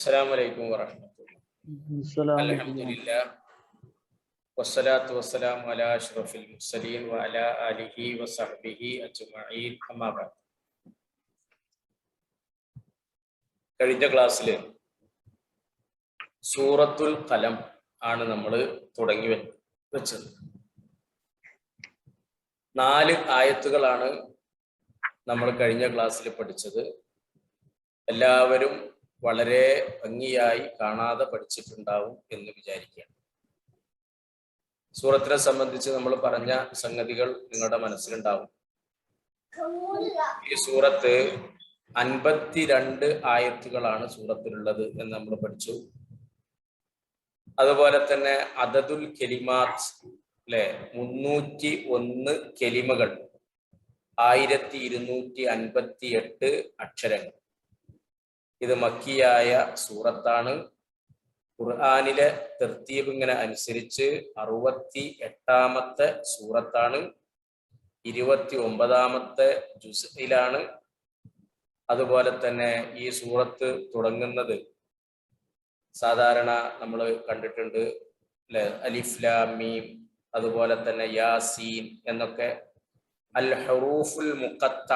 അസ്സലാമു വറഹ്മത്തുള്ളാഹി. അൽഹംദുലില്ലാഹ് വസ്സലാത്തു വസ്സലാമു അലാ അഷ്റഫിൽ മുർസലീൻ വഅലാ ആലിഹി വസഹ്ബിഹി അജ്മഈൻ. അമ്മാ ബഅദ്. കഴിഞ്ഞ ക്ലാസ്സിൽ സൂറത്തുൽ ഖലം ആണ് നമ്മൾ തുടങ്ങി വെച്ചത്. 4 ആയത്തുകളാണ് നമ്മൾ കഴിഞ്ഞ ക്ലാസ്സിൽ പഠിച്ചത്. എല്ലാവരും വളരെ ഭംഗിയായി കാണാതെ പഠിച്ചിട്ടുണ്ടാവും എന്ന് വിചാരിക്കുകയാണ്. സൂറത്തിനെ സംബന്ധിച്ച് നമ്മൾ പറഞ്ഞ സംഗതികൾ നിങ്ങളുടെ മനസ്സിലുണ്ടാവും. ഈ സൂറത്ത് 52 ആയത്തുകളാണ് സൂറത്തിലുള്ളത് എന്ന് നമ്മൾ പഠിച്ചു. അതുപോലെ തന്നെ അദദുൽ കെലിമാത്ത് അല്ലെ 301 കെലിമകൾ, 1258 അക്ഷരങ്ങൾ. ഇത് മക്കിയായ സൂറത്താണ്. ഖുർആനിലെ തർത്തീബ് ഇങ്ങനെ അനുസരിച്ച് 68ാമത്തെ സൂറത്താണ്. 29ാമത്തെ ജുസ്ഇലാണ്. അതുപോലെ തന്നെ ഈ സൂറത്ത് തുടങ്ങുന്നത് സാധാരണ നമ്മൾ കണ്ടിട്ടുണ്ട് അല്ലെ, അലിഫ് ലാം മീം, അതുപോലെ തന്നെ യാസീൻ എന്നൊക്കെ അൽ ഹുറൂഫുൽ മുഖത്ത,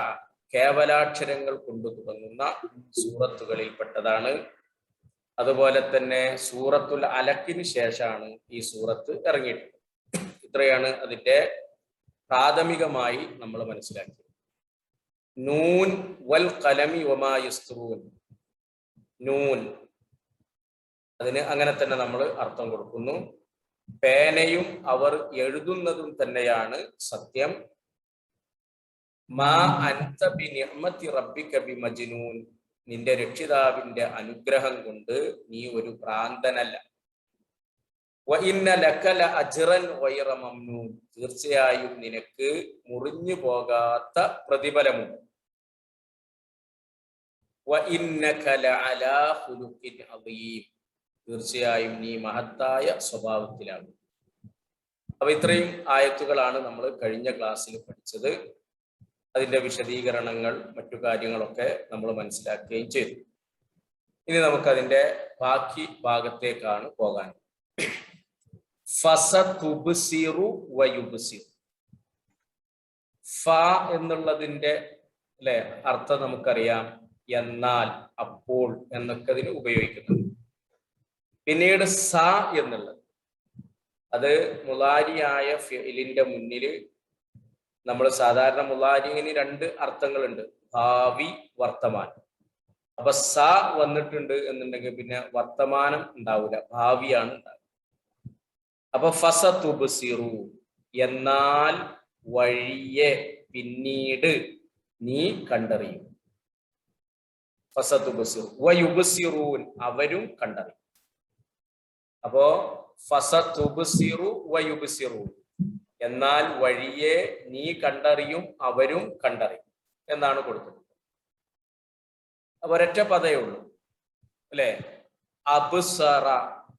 കേവലാക്ഷരങ്ങൾ കൊണ്ട് തുടങ്ങുന്ന സൂറത്തുകളിൽ പെട്ടതാണ്. അതുപോലെ തന്നെ സൂറത്തുൽ അലക്കിന് ശേഷമാണ് ഈ സൂറത്ത് ഇറങ്ങിയിട്ടുള്ളത്. ഇത്രയാണ് അതിന്റെ പ്രാഥമികമായി നമ്മൾ മനസ്സിലാക്കിയത്. നൂൻ വൽ ഖലമി വമാ യസ്തുറൂൻ. നൂൻ, അതിന് അങ്ങനെ തന്നെ നമ്മൾ അർത്ഥം കൊടുക്കുന്നു. പേനയും അവർ എഴുതുന്നതും തന്നെയാണ് സത്യം. മാ അൻത ബിനിഅമതി റബ്ബിക ബിമജ്നൂൻ. നിന്റെ രക്ഷിതാവിന്റെ അനുഗ്രഹം കൊണ്ട് നീ ഒരു ഭ്രാന്തനല്ല. വ ഇന്ന ലക ലഅജ്റൻ ഗൈറ മംനൂൻ. തീർച്ചയായും നിനക്ക് മുറിഞ്ഞു പോകാത്ത പ്രതിഫലമുണ്ട്. വ ഇന്നക ലഅലാ ഖുലുഖിൻ അദീം. തീർച്ചയായും നീ മഹത്തായ സ്വഭാവത്തിലാണ്. അപ്പൊ ഇത്രയും ആയത്തുകളാണ് നമ്മൾ കഴിഞ്ഞ ക്ലാസ്സിൽ പഠിച്ചത്. അതിന്റെ വിശദീകരണങ്ങൾ, മറ്റു കാര്യങ്ങളൊക്കെ നമ്മൾ മനസ്സിലാക്കുകയും ചെയ്തു. ഇനി നമുക്കതിന്റെ ബാക്കി ഭാഗത്തേക്കാണ് പോകാൻ. ഫസതുബ്സിറു വയുബ്സിറു. ഫ എന്നുള്ളതിന്റെ അല്ലെ അർത്ഥം നമുക്കറിയാം. എന്നാൽ, അപ്പോൾ എന്നൊക്കെ അതിന് ഉപയോഗിക്കുന്നത്. പിന്നീട് സ എന്നുള്ളത്, അത് മുളാരിയായ ഫിഇലിന്റെ മുന്നിൽ നമ്മൾ സാധാരണ മുളാരിന് 2 അർത്ഥങ്ങളുണ്ട്, ഭാവി, വർത്തമാനം. അപ്പൊ സ വന്നിട്ടുണ്ട് എന്നുണ്ടെങ്കിൽ പിന്നെ വർത്തമാനം ഉണ്ടാവില്ല, ഭാവിയാണ് ഉണ്ടാവുക. അപ്പൊ ഫസതുബ്സിറു, എന്നാൽ വഴിയെ, പിന്നീട് നീ കണ്ടറിയും. ഫസതുബ്സിറു വയുബ്സിറൂൻ, അവരും കണ്ടറിയും. അപ്പോ ഫസതുബ്സിറു വയുബ്സിറൂൻ, എന്നാൽ വഴിയെ നീ കണ്ടറിയും, അവരും കണ്ടറിയും എന്നാണ് കൊടുത്തത്. അപ്പൊ ഒരൊറ്റ പദയേ ഉള്ളൂ അല്ലെ. അബ്സറ,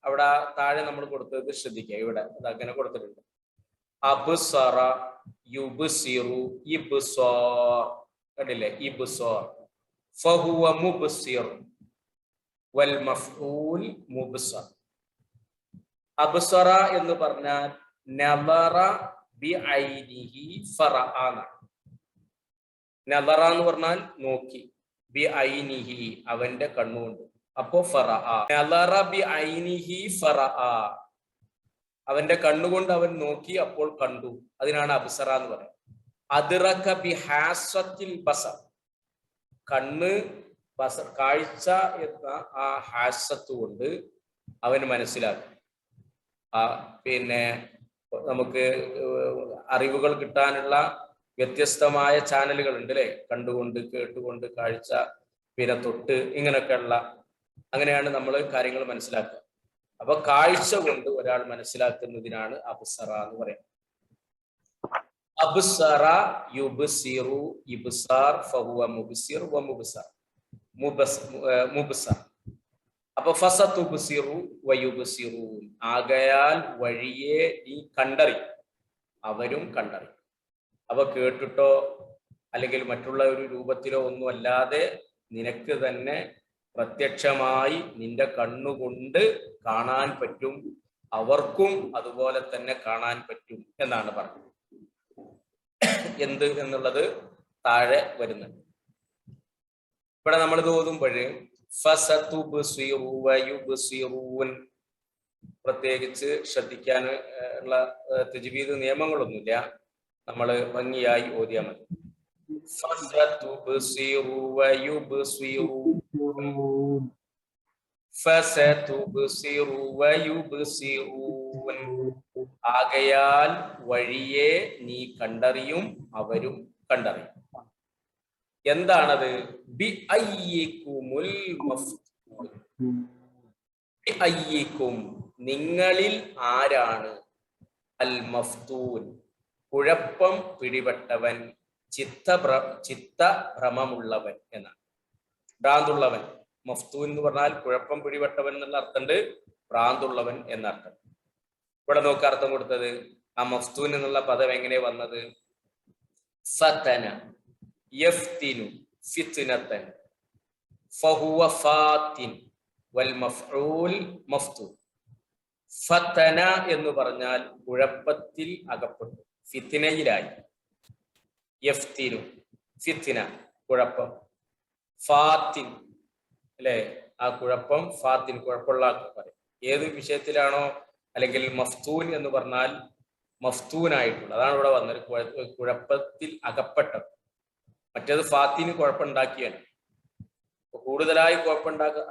അവിടെ താഴെ നമ്മൾ കൊടുത്തത് ശ്രദ്ധിക്കുക. ഇവിടെ അതങ്ങനെ കൊടുത്തിട്ടുണ്ട്. അബ്സറ യുബ്സിറു ഇബ്സാർ, കണ്ടില്ലേ, ഇബ്സാർ. ഫഹുവ മുബ്സിർ വൽ മഫ്ഊൽ മുബ്സർ. അബ്സറ എന്ന് പറഞ്ഞാൽ നളറ ബി ഐനിഹി ഫറഅന. നളറ എന്ന് പറഞ്ഞാൽ നോക്കി, ബി ഐനിഹി അവന്റെ കണ്ണുകൊണ്ട്. അപ്പോ ഫറഅ, നളറ ബി ഐനിഹി ഫറഅ, അവന്റെ കണ്ണുകൊണ്ട് അവൻ നോക്കി, അപ്പോൾ കണ്ടു. അതിനാണ് അബ്സറ എന്ന് പറയുന്നത്. അദ്റക ബി ഹാസത്തിൽ ബസർ, കണ്ണ്, ബസർ, കാഴ്ച എന്ന ആ ഹാസത്ത് കൊണ്ട് അവന് മനസ്സിലാക്കി. പിന്നെ നമുക്ക് അറിവുകൾ കിട്ടാനുള്ള വ്യത്യസ്തമായ ചാനലുകൾ ഉണ്ട് അല്ലെ. കണ്ടുകൊണ്ട്, കേട്ടുകൊണ്ട്, കാഴ്ച, പിന്നെ തൊട്ട്, ഇങ്ങനെയൊക്കെയുള്ള, അങ്ങനെയാണ് നമ്മൾ കാര്യങ്ങൾ മനസ്സിലാക്കുക. അപ്പൊ കാഴ്ച കൊണ്ട് ഒരാൾ മനസ്സിലാക്കുന്നതിനാണ് അബ്സറ എന്ന് പറയുന്നത്. അബ്സറ യുബ്സിറു ഇബ്സാർ ഫഹുവ മുബ്സിർ വ മുബ്സർ, മുബ്സർ. അപ്പൊ ഫസതുബ്സിറു വയുബ്സിറൂൻ, ആകയാൽ വഴിയെ നീ കണ്ടറി, അവരും കണ്ടറി. അപ്പൊ കേട്ടിട്ടോ അല്ലെങ്കിൽ മറ്റുള്ള ഒരു രൂപത്തിലോ ഒന്നും അല്ലാതെ നിനക്ക് തന്നെ പ്രത്യക്ഷമായി നിന്റെ കണ്ണുകൊണ്ട് കാണാൻ പറ്റും, അവർക്കും അതുപോലെ തന്നെ കാണാൻ പറ്റും എന്നാണ് പറഞ്ഞത്. എന്ത് എന്നുള്ളത് താഴെ വരുന്നുണ്ട്. ഇവിടെ നമ്മൾ ഇത് ഓതുമ്പോൾ പ്രത്യേകിച്ച് ശ്രദ്ധിക്കാൻ ഉള്ള തജ്വീദ് നിയമങ്ങളൊന്നുമില്ല, നമ്മൾ ഭംഗിയായി ഓതിയാൽ മതി. ആകയാൽ വഴിയെ നീ കണ്ടറിയും, അവരും കണ്ടറിയും. എന്താണത്? ബി അയ്യിക്കുമുൽ മഫ്തൂൻ. ബി അയ്യിക്കും, നിങ്ങളിൽ ആരാണ്, അൽ മഫ്തൂൻ, കുഴപ്പം പിടിപെട്ടവൻ, ചിത്തഭ്രമമുള്ളവൻ എന്നാണ്. ഭ്രാന്തുള്ളവൻ. മഫ്തൂൻ എന്ന് പറഞ്ഞാൽ കുഴപ്പം പിടിപെട്ടവൻ എന്നുള്ള അർത്ഥമുണ്ട്, ഭ്രാന്തുള്ളവൻ എന്നർത്ഥം. ഇവിടെ നോക്ക് അർത്ഥം കൊടുത്തത്. ആ മഫ്തൂൻ എന്നുള്ള പദം എങ്ങനെ വന്നത്? ഫതന യഫ്തിനു ഫിത്നതൻ ഫഹുവ ഫാത്തിൻ വൽ മഫ്ഊൽ മഫ്തൂൻ. ഫതന എന്ന് പറഞ്ഞാൽ കുഴപ്പത്തിൽ അകപ്പെട്ടു, ഫിത്നയിലായി. യഫ്തിനു ഫിത്ന, കുഴപ്പം. ഫാത്തിൻ അല്ലെ, ആ കുഴപ്പം ഫാത്തിൻ, കുഴപ്പമുള്ള ആൾക്ക് പറയും. ഏത് വിഷയത്തിലാണോ, അല്ലെങ്കിൽ മഫ്തൂൻ എന്ന് പറഞ്ഞാൽ മഫ്തൂനായിട്ടുള്ള, അതാണ് ഇവിടെ വന്നത്, കുഴപ്പത്തിൽ അകപ്പെട്ടത്. മറ്റേത് ഫാത്തിന് കുഴപ്പമുണ്ടാക്കിയാണ്. കൂടുതലായി കുഴപ്പമുണ്ടാക്കുക.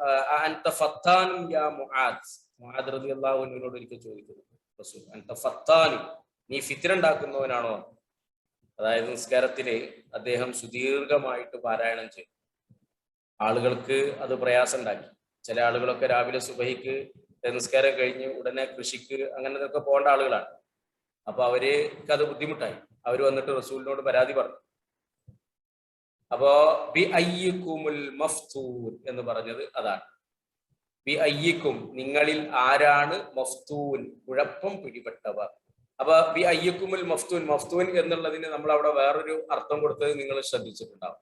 മുആദ് റളിയല്ലാഹു അൻഹുവിനോട് ഒരിക്കൽ ചോദിക്കുന്നു റസൂൽ, അൻത ഫത്താനു, നീ ഫിത്ന ഉണ്ടാക്കുന്നവനാണോ? അതായത് നിസ്കാരത്തില് അദ്ദേഹം സുദീർഘമായിട്ട് പാരായണം ചെയ്തു. ആളുകൾക്ക് അത് പ്രയാസം ഉണ്ടാക്കി. ചില ആളുകളൊക്കെ രാവിലെ സുബഹിക്ക് നിസ്കാരം കഴിഞ്ഞ് ഉടനെ കൃഷിക്ക് അങ്ങനത്തെ പോകേണ്ട ആളുകളാണ്. അപ്പൊ അവർക്ക് അത് ബുദ്ധിമുട്ടായി. അവർ വന്നിട്ട് റസൂലിനോട് പരാതി പറഞ്ഞു. അപ്പോ ബി അയ്യിക്കുമുൽ മഫ്തൂൻ എന്ന് പറഞ്ഞത് അതാണ്. ബി അയ്യിക്കും, നിങ്ങളിൽ ആരാണ് മഫ്തൂൻ, കുഴപ്പം പിടിപെട്ടവർ. അപ്പൊ ബി അയ്യിക്കുമുൽ മഫ്തൂൻ, മഫ്തൂൻ എന്നുള്ളതിന് നമ്മൾ അവിടെ വേറൊരു അർത്ഥം കൊടുത്തത് നിങ്ങൾ ശ്രദ്ധിച്ചിട്ടുണ്ടാവും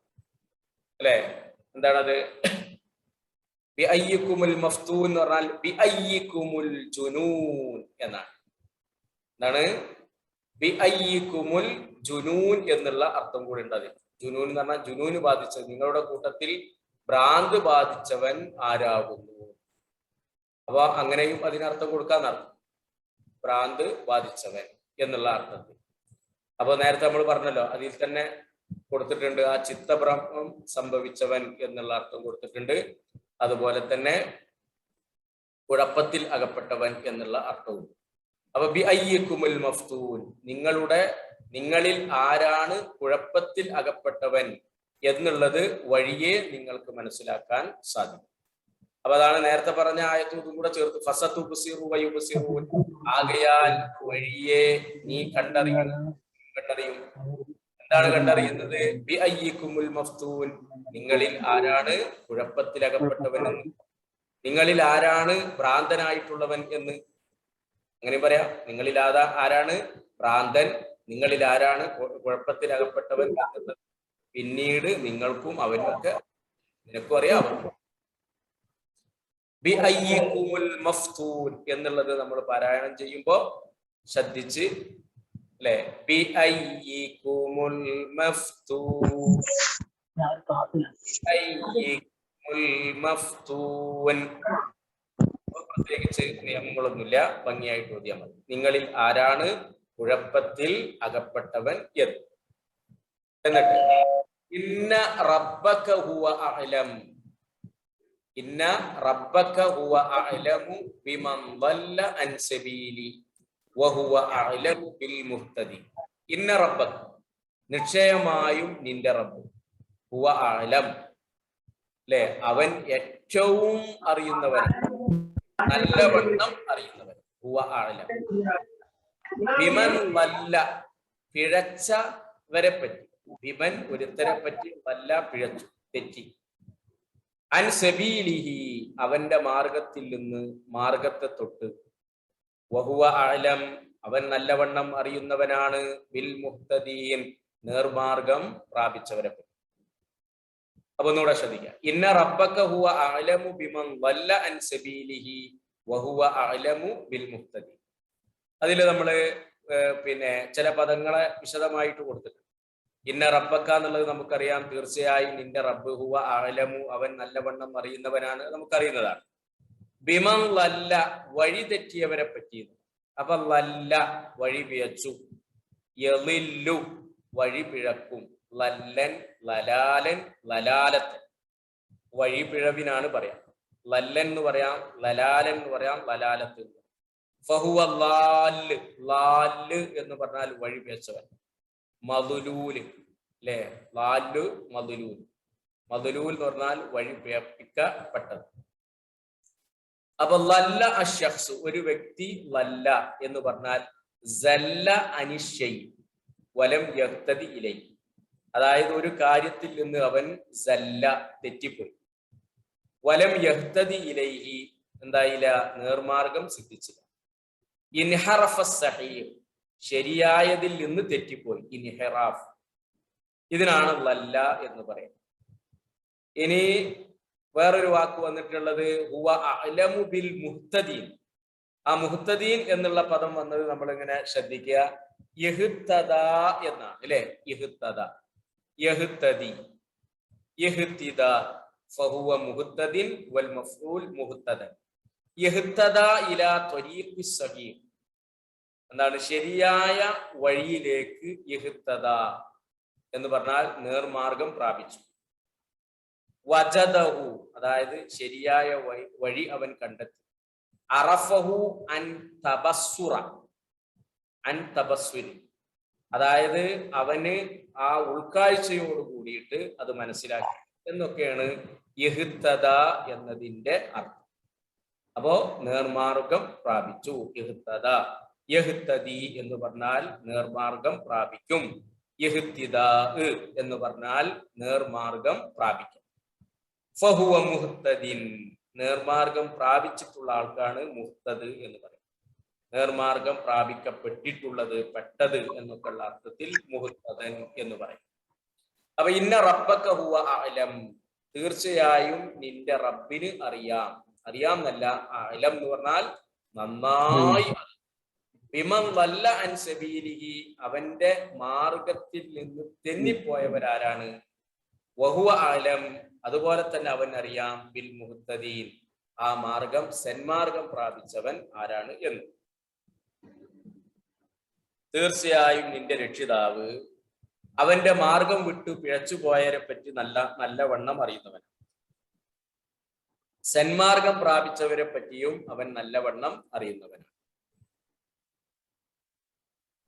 അല്ലെ? എന്താണത്? ബി അയ്യിക്കുമുൽ മഫ്തൂൻ എന്ന് പറഞ്ഞാൽ ബി അയ്യിക്കുമുൽ ജുനൂൻ എന്നാണ്. എന്താണ്? ബി അയ്യിക്കുമുൽ ജുനൂൻ എന്നുള്ള അർത്ഥം കൂടി ഉണ്ട് അതിൽ. ജുനൂൻ എന്ന് പറഞ്ഞാൽ ജുനൂന് ബാധിച്ചത്, നിങ്ങളുടെ കൂട്ടത്തിൽ ഭ്രാന്ത് ബാധിച്ചവൻ ആരാകുന്നു. അപ്പൊ അങ്ങനെയും അതിനർത്ഥം കൊടുക്കാന്നർത്ഥം, ഭ്രാന്ത് ബാധിച്ചവൻ എന്നുള്ള അർത്ഥത്തിൽ. അപ്പൊ നേരത്തെ നമ്മൾ പറഞ്ഞല്ലോ, അതിൽ തന്നെ കൊടുത്തിട്ടുണ്ട്, ആ ചിത്തഭ്രമം സംഭവിച്ചവൻ എന്നുള്ള അർത്ഥം കൊടുത്തിട്ടുണ്ട്. അതുപോലെ തന്നെ കുഴപ്പത്തിൽ അകപ്പെട്ടവൻ എന്നുള്ള അർത്ഥവും. അപ്പൊ ബി അയ്യിക്കുമുൽ മഫ്തൂൻ, നിങ്ങളിൽ ആരാണ് കുഴപ്പത്തിൽ അകപ്പെട്ടവൻ എന്നുള്ളത് വഴിയെ നിങ്ങൾക്ക് മനസ്സിലാക്കാൻ സാധിക്കും. അപ്പൊ അതാണ് നേരത്തെ പറഞ്ഞ ആയത്തും കൂടെ ചേർത്ത് ഫസതുബ്സിറു വയുബ്സിറൂൻ, ആകയാൽ വഴിയെ നീ കണ്ടറിയും. എന്താണ് കണ്ടറിയുന്നത്? ബി അയ്യിക്കുമുൽ മഫ്തൂൻ, നിങ്ങളിൽ ആരാണ് കുഴപ്പത്തിലകപ്പെട്ടവൻ എന്ന്, നിങ്ങളിൽ ആരാണ് ഭ്രാന്തനായിട്ടുള്ളവൻ എന്ന് അങ്ങനെ പറയാം. നിങ്ങളിൽ ആരാണ് ഭ്രാന്തൻ, നിങ്ങളിൽ ആരാണ് കുഴപ്പത്തിലകപ്പെട്ടവൻ എന്നത് പിന്നീട് നിങ്ങൾക്കും അവനൊക്കെ, നിനക്കും അറിയാം അവർക്കും. ബി അയ്യിക്കുമുൽ മഫ്തൂൻ എന്നുള്ളത് നമ്മൾ പാരായണം ചെയ്യുമ്പോ ശ്രദ്ധിച്ച് അല്ലെ, ബി അയ്യിക്കുമുൽ മഫ്തൂൻ, മഫ്തൂൻ. പ്രത്യേകിച്ച് നിയമങ്ങളൊന്നുമില്ല, ഭംഗിയായിട്ട് ഓതിയാൽ മതി. നിങ്ങളിൽ ആരാണ് കുഴപ്പത്തിൽ അകപ്പെട്ടവൻ എന്ന്. എന്നിട്ട് ഇന്ന റബ്ബക ഹുവ അഅലം, ഇന്ന റബ്ബക ഹുവ അഅലമു ബിമൻ ളല്ല അൻ സബീലി വഹുവ അഅലമു ബിൽ മുഹ്തദി. ഇന്ന റബ്ബക, നിശ്ചയമായും നിന്റെ റബ്ബ്, ഹുവ അഅലം അല്ലെ, അവൻ ഏറ്റവും അറിയുന്നവൻ, നല്ലവണ്ണം അറിയുന്നവൻ. ഹുവ അഅലം ബിമൻ ളല്ല, പിഴച്ചവരെ പറ്റി. ബിമൻ ഒരുത്തരെ പറ്റി, വല്ല പിഴച്ചു, തെറ്റി. അൻ സബീലിഹി, അവന്റെ മാർഗത്തിൽ നിന്ന്, മാർഗത്തെ തൊട്ട്. വഹുവ അഅലം, അവൻ നല്ലവണ്ണം അറിയുന്നവനാണ്. ബിൽ മുഹ്തദീൻ, നേർമാർഗം പ്രാപിച്ചവരെ പറ്റി. അപ്പൊ ഒന്നുകൂടെ ശ്രദ്ധിക്കുക. ഇന്ന റബ്ബക ഹുവ അഅലമു ബിമൻ ളല്ല അൻ സബീലിഹി വഹുവ അഅലമു ബിൽ മുഹ്തദി. അതിൽ നമ്മള് പിന്നെ ചില പദങ്ങളെ വിശദമായിട്ട് കൊടുത്തിട്ടുണ്ട്. ഇന്ന റബ്ബക്ക എന്നുള്ളത് നമുക്കറിയാം, തീർച്ചയായും നിന്റെ റബ്ബ് ഹുവ അഅലമു, അവൻ നല്ലവണ്ണം അറിയുന്നവനാണ്, നമുക്കറിയുന്നതാണ്. ബിമൻ ലല്ല, വഴി തെറ്റിയവരെ പറ്റി. അപ്പൊ ലല്ല വഴി പിഴച്ചു, യളില്ലു വഴി പിഴക്കും, ലല്ലൻ ലലാലൻ ലലാലത്ത് വഴി പിഴവിനാണ് പറയാം. ലല്ലൻ എന്ന് പറയാം, ലലാലൻ എന്ന് പറയാം, ലലാലത്ത്. ഫഹുവ ലാല്, ലാല് എന്ന് പറഞ്ഞാൽ വഴി പിഴച്ചവൻ. മദുലൂല് അല്ലെ, ലാലു മദുലൂൽ, മദുലൂൽ എന്ന് പറഞ്ഞാൽ വഴി പിഴപ്പിക്കപ്പെട്ടത്. അപ്പൊ ലല്ല അശ്ശഖ്സ്, ഒരു വ്യക്തി ലല്ല എന്ന് പറഞ്ഞാൽ സല്ല അനിശ്ചയി വലം യഹ്തദി ഇലൈ, അതായത് ഒരു കാര്യത്തിൽ നിന്ന് അവൻ സല്ല തെറ്റിപ്പോയി, വലം യഹ്തദി ഇലൈഹി എന്തായില്ല, നേർമാർഗം സിദ്ധിച്ചില്ല. ഇൻഹറഫ സഹീഹ്, ശരിയായതിൽ നിന്ന് തെറ്റിപ്പോയി, ഇൻഹിറാഫ്, ഇതിനാണ് ലല്ല എന്ന് പറയുന്നത്. ഇനി വേറൊരു വാക്ക് വന്നിട്ടുള്ളത് ഹുവ അഅലമു ബിൽ മുഹ്തദീൻ. ആ മുഹ്തദീൻ എന്നുള്ള പദം വന്നത് നമ്മൾ ഇങ്ങനെ ശ്രദ്ധിക്കുക, യഹ്തദ എന്നാണ് അല്ലെ. യഹ്തദ, യഹ്തദി, യഹ്തിദ, ഫഹുവ മുഹ്തദിൻ വൽ മഫ്ഊൽ മുഹ്തദൻ. യഹ്തദ ഇലാ ത്വരീഖിസ് സഹീഹ്, എന്താണ്, ശരിയായ വഴിയിലേക്ക്. യഹ്തദ എന്ന് പറഞ്ഞാൽ നേർമാർഗം പ്രാപിച്ചു. വജദഹു, അതായത് ശരിയായ വഴി അവൻ കണ്ടെത്തി. അറഫഹു അൻ തബസ്സുറ, അൻ തബസ്സുരി, അതായത് അവന് ആ ഉൾക്കാഴ്ചയോട് കൂടിയിട്ട് അത് മനസ്സിലാക്കി എന്നൊക്കെയാണ് യഹ്തദ എന്നതിന്റെ അർത്ഥം. അപ്പോ നേർമാർഗം പ്രാപിച്ചു. യഹ്തദ, യഹ്തദി എന്ന് പറഞ്ഞാൽ നേർമാർഗം പ്രാപിക്കും. യഹ്തിദാ എന്ന് പറഞ്ഞാൽ നേർമാർഗം പ്രാപിക്കും. ഫഹുവ മുഹ്തദിൻ, നേർമാർഗം പ്രാപിച്ചിട്ടുള്ള ആൾക്കാണ് മുഹ്തദ് എന്ന് പറയും. നേർമാർഗം പ്രാപിക്കപ്പെട്ടിട്ടുള്ളത്, പെട്ടത് എന്നൊക്കെയുള്ള അർത്ഥത്തിൽ മുഹ്തദൻ എന്ന് പറയും. അപ്പൊ ഇന്ന റബ്ബക ഹുവ അഅലം, തീർച്ചയായും നിന്റെ റബ്ബിന് അറിയാം. അറിയാം എന്നല്ല, അഅലം എന്ന് പറഞ്ഞാൽ നന്നായി. ബിമൻ ളല്ല അൻ സബീലിഹി, അവന്റെ മാർഗത്തിൽ നിന്ന് തെന്നിപ്പോയവരാരാണ്. വഹുവ അഅലം, അതുപോലെ തന്നെ അവൻ അറിയാം, ബിൽ മുഹ്തദീൻ, ആ മാർഗം സന്മാർഗം പ്രാപിച്ചവൻ ആരാണ് എന്ന്. തീർച്ചയായും നിന്റെ രക്ഷിതാവ് അവന്റെ മാർഗം വിട്ടു പിഴച്ചുപോയവരെ പറ്റി നല്ലവണ്ണം അറിയുന്നവൻ. സന്മാർഗം പ്രാപിച്ചവരെ പറ്റിയും അവൻ നല്ലവണ്ണം അറിയുന്നവനാണ്.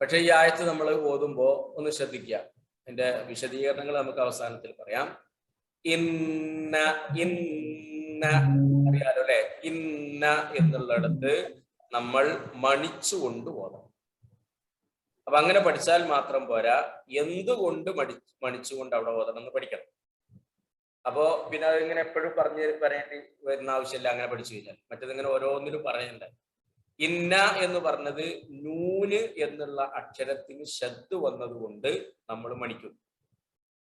പക്ഷെ ഈ ആയത്ത് നമ്മൾ ഓതുമ്പോ ഒന്ന് ശ്രദ്ധിക്കുക. അതിന്റെ വിശദീകരണങ്ങൾ നമുക്ക് അവസാനത്തിൽ പറയാം. ഇന്ന, ഇന്ന അറിയാലോ അല്ലെ. ഇന്ന എന്നുള്ളിടത്ത് നമ്മൾ മണിച്ചുകൊണ്ട് ഓതണം. അപ്പൊ അങ്ങനെ പഠിച്ചാൽ മാത്രം പോരാ, എന്തുകൊണ്ട് മണിച്ചുകൊണ്ട് അവിടെ ഓതണം എന്ന് പഠിക്കണം. അപ്പോ പിന്നെ അതിങ്ങനെ എപ്പോഴും പറയേണ്ടി വരുന്ന ആവശ്യമില്ല, അങ്ങനെ പഠിച്ചു കഴിഞ്ഞാൽ. മറ്റേതിങ്ങനെ ഓരോന്നിലും പറയണ്ട. ഇന്ന എന്ന് പറഞ്ഞത് നൂന് എന്നുള്ള അക്ഷരത്തിന് ശബ്ദ് വന്നതുകൊണ്ട് നമ്മൾ മണിക്കുന്നു.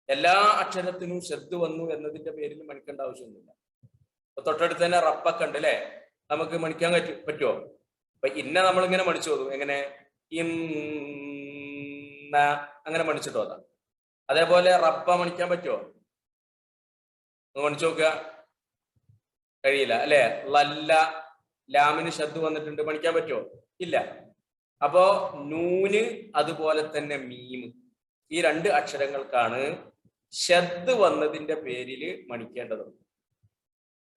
എല്ലാ അക്ഷരത്തിനും ശബ്ദ് വന്നു എന്നതിന്റെ പേരിൽ മണിക്കേണ്ട ആവശ്യമൊന്നുമില്ല. അപ്പൊ തൊട്ടടുത്ത് തന്നെ റബ്ബൊക്കെ ഉണ്ട് അല്ലെ, നമുക്ക് മണിക്കാൻ പറ്റുമോ? അപ്പൊ ഇന്ന നമ്മളിങ്ങനെ മണിച്ചു പോകും. എങ്ങനെ? ഇന്ന, അങ്ങനെ മണിച്ചിട്ട് പോകാം. അതേപോലെ റബ്ബ മണിക്കാൻ പറ്റുമോ? മണിച്ചു നോക്കുക, കഴിയില്ല അല്ലെ. ലല്ല, ലാമിന് ശബ്ദ് വന്നിട്ടുണ്ട്, മണിക്കാൻ പറ്റുമോ? ഇല്ല. അപ്പോ നൂന് അതുപോലെ തന്നെ മീമ്, ഈ രണ്ട് അക്ഷരങ്ങൾക്കാണ് ശബ്ദ് വന്നതിന്റെ പേരില് മണിക്കേണ്ടതുണ്ട്.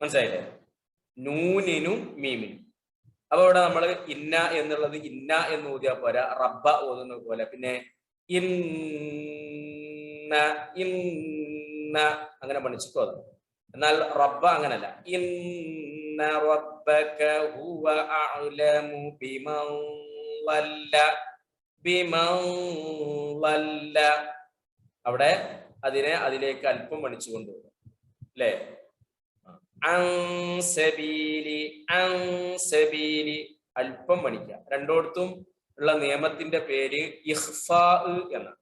മനസ്സിലായില്ലേ? നൂനിനും മീമിനും. അപ്പൊ ഇവിടെ നമ്മൾ ഇന്ന എന്നുള്ളത് ഇന്ന എന്ന് ഓതിയാ പോരാ, റബ്ബ ഓതുന്നത് പോലെ. പിന്നെ ഇന്ന, ഇന്ന അങ്ങനെ മണിച്ചിട്ട് ഓതണം. എന്നാൽ റബ്ബ അങ്ങനല്ല. ഇന്ന റബ്ബക ഹുവ അഅലമു ബിമൻ ളല്ല, ബിമൻ ളല്ല, അവിടെ അതിലേക്ക് അല്പം മണിച്ചു കൊണ്ടുപോകും അല്ലേ. അൻസബീലി, അൻസബീലി അല്പം മണിക്കുക. രണ്ടോടത്തും ഉള്ള നിയമത്തിന്റെ പേര് ഇഖ്ഫാ എന്നാണ്.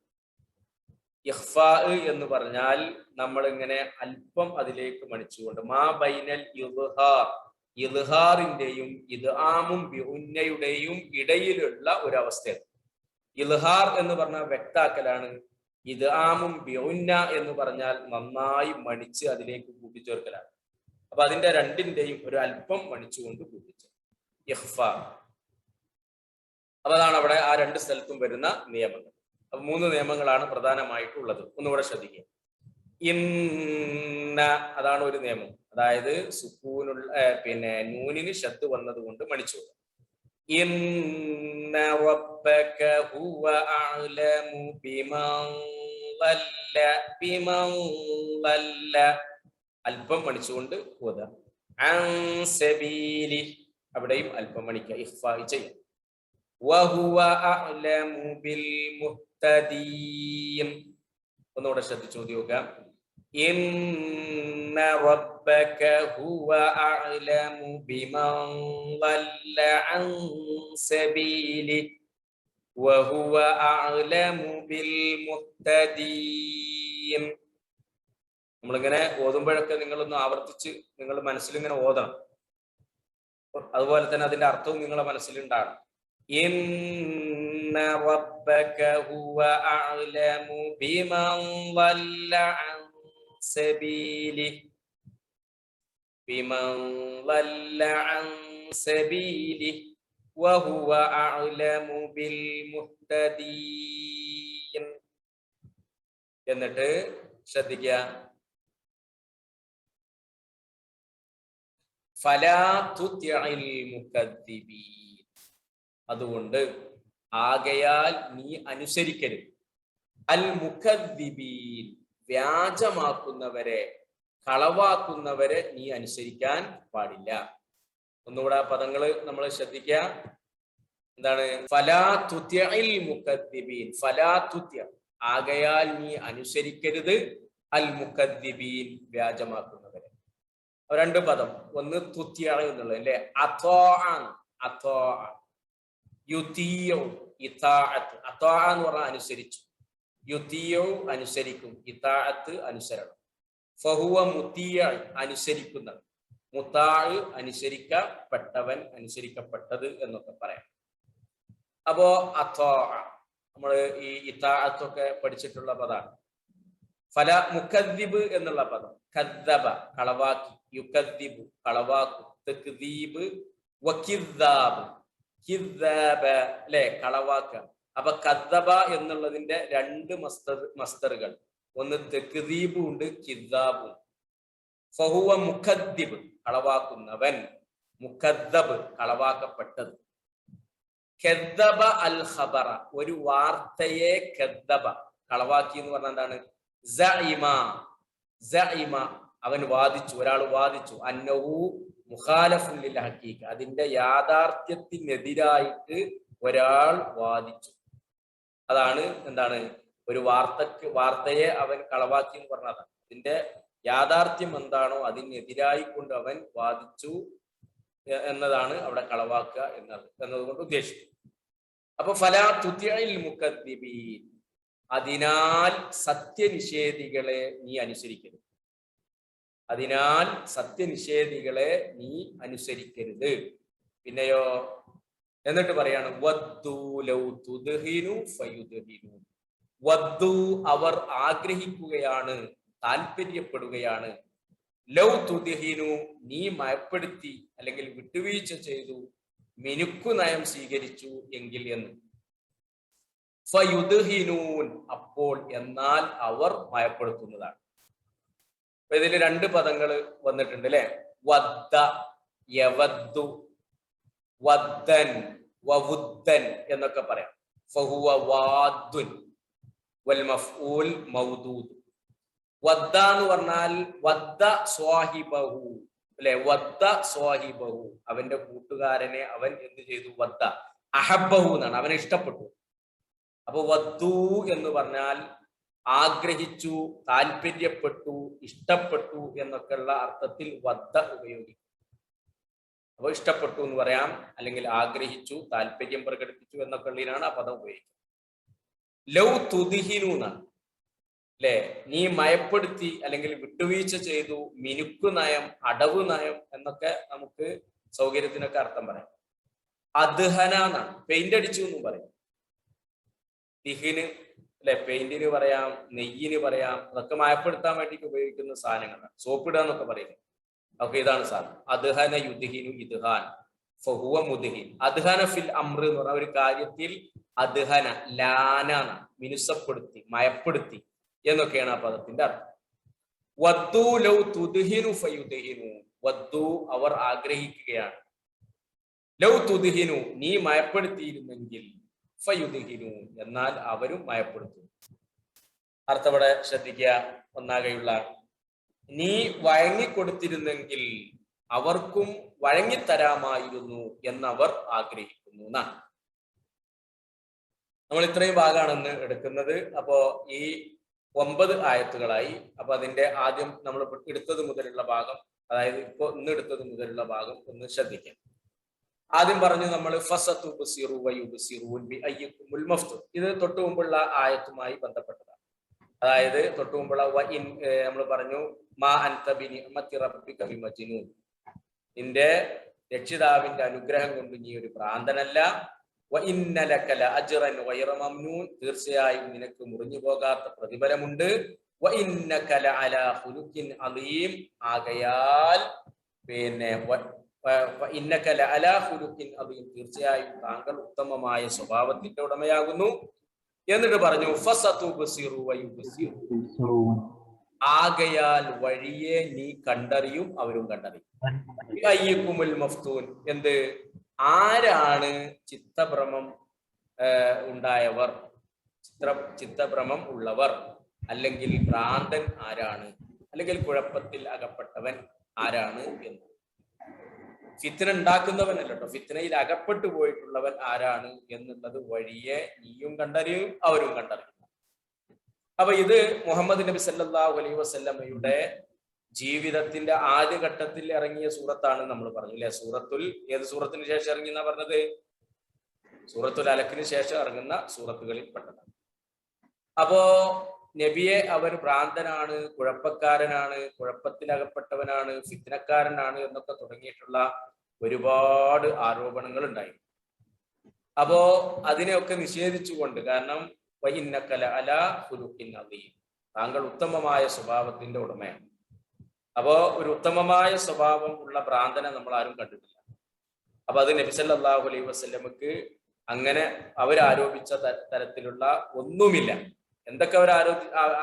ഇഖ്ഫാ എന്ന് പറഞ്ഞാൽ നമ്മൾ ഇങ്ങനെ അല്പം അതിലേക്ക് മണിച്ചുകൊണ്ട് മാ ബൈനൽ ഇൽഹാറിന്റെയും ഇദ്ആമും ബിഉന്നയുടെയും ഇടയിലുള്ള ഒരു അവസ്ഥയാണ്. ഇൽഹാർ എന്ന് പറഞ്ഞാൽ വ്യക്താക്കലാണ്. ഇദ്ആമും ബിഉന്ന എന്ന് പറഞ്ഞാൽ നന്നായി മണിച്ച് അതിലേക്ക് കൂട്ടിച്ചേർക്കലാണ്. അപ്പൊ അതിന്റെ രണ്ടിന്റെയും ഒരു അല്പം മണിച്ചുകൊണ്ട് കൂട്ടിച്ചേർക്കും ഇഖ്ഫാ. അപ്പൊ അതാണ് അവിടെ ആ രണ്ട് സ്ഥലത്തും വരുന്ന നിയമങ്ങൾ. അപ്പൊ 3 നിയമങ്ങളാണ് പ്രധാനമായിട്ടുള്ളത്. ഒന്നുകൂടെ ശ്രദ്ധിക്കുക. ഇന്ന അതാണ് ഒരു നിയമം, അതായത് സുക്കൂനുള്ള നൂനിന് ശബ്ദ് വന്നത് കൊണ്ട് മണിച്ചു. ഇന്ന റബ്ബക ഹുവ അഅലമു ബിമൻ ളല്ല അല്പം മണിച്ചുകൊണ്ട് ഓതുക. അൻ സബീലി അവിടെയും അല്പം മണിക്കുക, ഇഖ്ഫാ ചെയ്യുക. വഹുവ അഅലമു ബിൽ മുഹ്തദീൻ ഒന്നുകൂടെ ശ്രദ്ധിച്ചു നോക്കുക. ഇന്ന റബ്ബക ഹുവ അഅലമു ബിമൻ ളല്ല അൻ സബീലി വഹുവ അഅലമു ബിൽ മുഹ്തദീൻ. നമ്മളിങ്ങനെ ഓതുമ്പോഴൊക്കെ നിങ്ങളൊന്ന് ആവർത്തിച്ച് നിങ്ങൾ മനസ്സിലിങ്ങനെ ഓതണം. അതുപോലെ തന്നെ അതിന്റെ അർത്ഥവും നിങ്ങളെ മനസ്സിലുണ്ടാകണം. ഇന്ന റബ്ബക ഹുവ അഅലമു ബിമൻ ളല്ല അൻ സബീലി വഹുവ അഅലമു ബിൽ മുഹ്തദീൻ. എന്നിട്ട് ശ്രദ്ധിക്കുക. ഫലാ തുതിഇൽ മുകദ്ദിബീൻ. അതുകൊണ്ട് ആകയാൽ നീ അനുസരിക്കരുത്. അൽ മുകദ്ദിബീൻ വ്യാജമാക്കുന്നവരെ, കളവാക്കുന്നവരെ നീ അനുസരിക്കാൻ പാടില്ല. ഒന്നുകൂടെ പദങ്ങള് നമ്മൾ ശ്രദ്ധിക്കുക. എന്താണ്? ഫലാ തുതിഇൽ മുകദ്ദിബീൻ. ഫലാ തുതി ആകയാൽ നീ അനുസരിക്കരുത് അൽ മുകദ്ദിബീൻ വ്യാജമാക്കുന്നവരെ. രണ്ട് പദം, ഒന്ന് തുത്യാണ് എന്നുള്ളത് അല്ലെ, എന്ന് പറഞ്ഞാൽ അനുസരിച്ചു, യുതിയോ അനുസരിക്കും, ഇതാഅത്ത് അനുസരണം, ഫഹുവ മുതിയ അനുസരിക്കുന്ന, മുതാഅ് അനുസരിക്കപ്പെട്ടവൻ, അനുസരിക്കപ്പെട്ടത് എന്നൊക്കെ പറയാം. അപ്പോ നമ്മൾ ഈ ഇതാഅത്തൊക്കെ പഠിച്ചിട്ടുള്ള പദമാണ്. ഫല മുകദ്ദിബ് എന്നുള്ള പദം, കദ്ദബ കളവാക്കി, യുകദ്ദിബു കളവാക്കും, തക്ദീബ് വകിദ്ദാബ് കിദ്ദാബ അല്ലെ കളവാക്ക. അപ്പൊ കദ്ദബ എന്നുള്ളതിന്റെ രണ്ട് മസ്തറുകൾ, ഒന്ന് തക്ദീബും ഉണ്ട്, കിദ്ദാബും. ഫഹുവ മുകദ്ദിബ് കളവാക്കുന്നവൻ, മുകദ്ദബ് കളവാക്കപ്പെട്ടത്. കദ്ദബ അൽ ഖബറ ഒരു വാർത്തയെ കദ്ദബ കളവാക്കി എന്ന് പറഞ്ഞാൽ എന്താണ്? സഇമ അവൻ വാദിച്ചു, ഒരാൾ വാദിച്ചു, അന്നഹു മുഖാലഫുൻ ലിൽ ഹഖീഖ അതിന്റെ യാഥാർത്ഥ്യത്തിനെതിരായിട്ട് ഒരാൾ വാദിച്ചു. അതാണ് എന്താണ്? ഒരു വാർത്തയെ അവൻ കളവാക്കി എന്ന് പറഞ്ഞതാണ്. അതിന്റെ യാഥാർത്ഥ്യം എന്താണോ അതിനെതിരായി കൊണ്ട് അവൻ വാദിച്ചു എന്നതാണ് അവിടെ കളവാക്കുക എന്നതുകൊണ്ട് ഉദ്ദേശിച്ചു. അപ്പൊ ഫലാ തുതിഇൽ മുകദ്ദിബീൻ, അതിനാൽ സത്യനിഷേധികളെ നീ അനുസരിക്കരുത്. അതിനാൽ സത്യനിഷേധികളെ നീ അനുസരിക്കരുത്. പിന്നെയോ എന്നിട്ട് പറയാണ് വദ്ദു ലൗ തുദ്ഹിനു ഫയുദ്ഹിനു. വദ്ദു അവർ ആഗ്രഹിക്കുകയാണ്, താല്പര്യപ്പെടുകയാണ്, ലൗ തുദ്ഹിനു നീ മയപ്പെടുത്തി അല്ലെങ്കിൽ വിട്ടുവീഴ്ച ചെയ്തു, മിനുക്കു നയം സ്വീകരിച്ചു എങ്കിൽ എന്ന്. ഫയുദ്ഹിനൂൻ അപ്പോൾ എന്നാൽ അവർ മയപ്പെടുത്തുന്നതാണ്. അപ്പൊ ഇതിൽ രണ്ട് പദങ്ങൾ വന്നിട്ടുണ്ട് അല്ലെ, വദ്ദ യവദ്ദു, വദ്ദൻ വവുദ്ദൻ എന്നൊക്കെ പറയാം. ഫഹുവ വാദ്ദുൻ വൽ മഫ്ഊൽ മൗദൂദ്. വദ്ദ എന്ന് പറഞ്ഞാൽ വദ്ദ സ്വാഹിബഹു അല്ലെ, വദ്ദ സ്വാഹിബഹു അവന്റെ കൂട്ടുകാരനെ അവൻ എന്ത് ചെയ്തു? വദ്ദ അഹബ്ബഹു എന്നാണ്, അവനെ ഇഷ്ടപ്പെട്ടു. അപ്പൊ വദ്ദു എന്ന് പറഞ്ഞാൽ ആഗ്രഹിച്ചു, താല്പര്യപ്പെട്ടു, ഇഷ്ടപ്പെട്ടു എന്നൊക്കെയുള്ള അർത്ഥത്തിൽ വദ്ദ ഉപയോഗിക്കും. അപ്പൊ ഇഷ്ടപ്പെട്ടു എന്ന് പറയാം, അല്ലെങ്കിൽ ആഗ്രഹിച്ചു, താല്പര്യം പ്രകടിപ്പിച്ചു എന്നൊക്കെ ഉള്ളതിനാണ് ആ പദം ഉപയോഗിക്കുന്നത്. ലൗ തുദ്ഹിനു എന്നാണ്. അല്ലെ, നീ മയപ്പെടുത്തി അല്ലെങ്കിൽ വിട്ടുവീഴ്ച ചെയ്തു, മിനുക്കു നയം, അടവ് നയം എന്നൊക്കെ നമുക്ക് സൗകര്യത്തിനൊക്കെ അർത്ഥം പറയാം. അദ്ഹന എന്നാണ്, പെയിന്റ് അടിച്ചു എന്നും പറയും. ദിഹിന് അല്ലെ, പെയിന്റിന് പറയാം, നെയ്യിന് പറയാം, അതൊക്കെ മയപ്പെടുത്താൻ വേണ്ടിയിട്ട് ഉപയോഗിക്കുന്ന സാധനങ്ങളാണ്. സോപ്പിടുക എന്നൊക്കെ പറയുന്നത്. ഓക്കെ, ഇതാണ് സാധനം. അദ്ഹന യുദ്ഹിനു ഇദ്ഹാൻ ഫഹുവ മുദ്ഹിൻ. അദ്ഹന ഫിൽ അമ്ര എന്ന് പറഞ്ഞ ഒരു കാര്യത്തിൽ അദ്ഹന ലാന, മിനുസപ്പെടുത്തി, മയപ്പെടുത്തി എന്നൊക്കെയാണ് ആ പദത്തിന്റെ അർത്ഥം. വദ്ദു ലൗ തുദ്ഹിനു ഫയുദ്ഹിനു. വദ്ദു അവർ ആഗ്രഹിക്കുകയാണ്. ലൗ തുദ്ഹിനു നീ മയപ്പെടുത്തിയിരുന്നെങ്കിൽ, ഫയുദ്ഹിനു എന്നാൽ അവരും മയപ്പെടുത്തും. അർത്ഥം ഇവിടെ ശ്രദ്ധിക്കുക. ഒന്നാകെയുള്ള നീ വഴങ്ങിക്കൊടുത്തിരുന്നെങ്കിൽ അവർക്കും വഴങ്ങിത്തരാമായിരുന്നു എന്നവർ ആഗ്രഹിക്കുന്നു എന്നാണ്. നമ്മൾ ഇത്രയും ഭാഗമാണ് ഇന്ന് എടുക്കുന്നത്. അപ്പോ ഈ 9 ആയത്തുകളായി. അപ്പൊ അതിന്റെ ആദ്യം നമ്മൾ എടുത്തത് മുതലുള്ള ഭാഗം, അതായത് ഇന്ന് എടുത്തത് മുതലുള്ള ഭാഗം ഒന്ന് ശ്രദ്ധിക്കാം. ആദ്യം പറഞ്ഞു നമ്മൾ ഇത് തൊട്ടു മുമ്പുള്ള ആയത്തുമായി ബന്ധപ്പെട്ടതാണ്. അതായത് തൊട്ടു മുമ്പുള്ള നമ്മൾ പറഞ്ഞു മാ അൻത ബിനിഅമതി റബ്ബിക ബിമജ്നൂൻ, നിന്റെ രക്ഷിതാവിന്റെ അനുഗ്രഹം കൊണ്ട് നീ ഒരു ഭ്രാന്തനല്ല. വഇന്ന ലക ലഅജ്റൻ ഗൈറ മംനൂൻ, തീർച്ചയായും നിനക്ക് മുറിഞ്ഞു പോകാത്ത പ്രതിഫലമുണ്ട്. വഇന്നക ലഅലാ ഖുലുഖിൻ അളീം, ആകയാൽ വഇന്നക ലഅലാ ഖുലുഖിൻ അളീം, തീർച്ചയായും താങ്കൾ ഉത്തമമായ സ്വഭാവത്തിന്റെ ഉടമയാകുന്നു. എന്നിട്ട് പറഞ്ഞു ഫസതുബ്സിറു വയുബ്സിറു, ആകയാൽ വഴിയെ നീ കണ്ടറിയും അവരും കണ്ടറിയും. അയ്യക്കുമുൽ മഫ്തൂൻ, എന്ത്, ആരാണ് ചിത്തഭ്രമം ഉണ്ടായവർ, ചിത്തഭ്രമം ഉള്ളവർ, അല്ലെങ്കിൽ ഭ്രാന്തൻ ആരാണ്, അല്ലെങ്കിൽ കുഴപ്പത്തിൽ അകപ്പെട്ടവൻ ആരാണ് എന്ന്. ഫിത്ന ഉണ്ടാക്കുന്നവനല്ല കേട്ടോ, ഫിത്നയിൽ അകപ്പെട്ടു പോയിട്ടുള്ളവൻ ആരാണ് എന്നുള്ളത് വഴിയെ നീയും കണ്ടറിയും അവരും കണ്ടറിയും. അപ്പൊ ഇത് മുഹമ്മദ് നബി സല്ലല്ലാഹു അലൈഹി വസല്ലമയുടെ ജീവിതത്തിന്റെ ആദ്യഘട്ടത്തിൽ ഇറങ്ങിയ സൂറത്താണ് നമ്മൾ പറഞ്ഞു അല്ലെ. ഏത് സൂറത്തിന് ശേഷം ഇറങ്ങിയെന്നാ പറഞ്ഞത്? സൂറത്തുൽ അലക്കിന് ശേഷം ഇറങ്ങുന്ന സൂറത്തുകളിൽ പെട്ടതാണ്. അപ്പോ നബിയെ അവർ ഭ്രാന്തനാണ്, കുഴപ്പക്കാരനാണ്, കുഴപ്പത്തിലകപ്പെട്ടവനാണ്, ഫിത്നക്കാരനാണ് എന്നൊക്കെ തുടങ്ങിയിട്ടുള്ള ഒരുപാട് ആരോപണങ്ങൾ ഉണ്ടായി. അപ്പോ അതിനെയൊക്കെ നിഷേധിച്ചുകൊണ്ട്, കാരണം വഇന്നക ലഅലാ ഖുലുഖിൻ അളീം, താങ്കൾ ഉത്തമമായ സ്വഭാവത്തിന്റെ ഉടമയാണ്. അപ്പോ ഒരു ഉത്തമമായ സ്വഭാവം ഉള്ള ഭ്രാന്തനെ നമ്മൾ ആരും കണ്ടിട്ടില്ല. അപ്പൊ അത് നബി സല്ലല്ലാഹു അലൈഹി വസല്ലമക്ക് അങ്ങനെ അവരാരോപിച്ച തരത്തിലുള്ള ഒന്നുമില്ല. എന്തൊക്കെ അവർ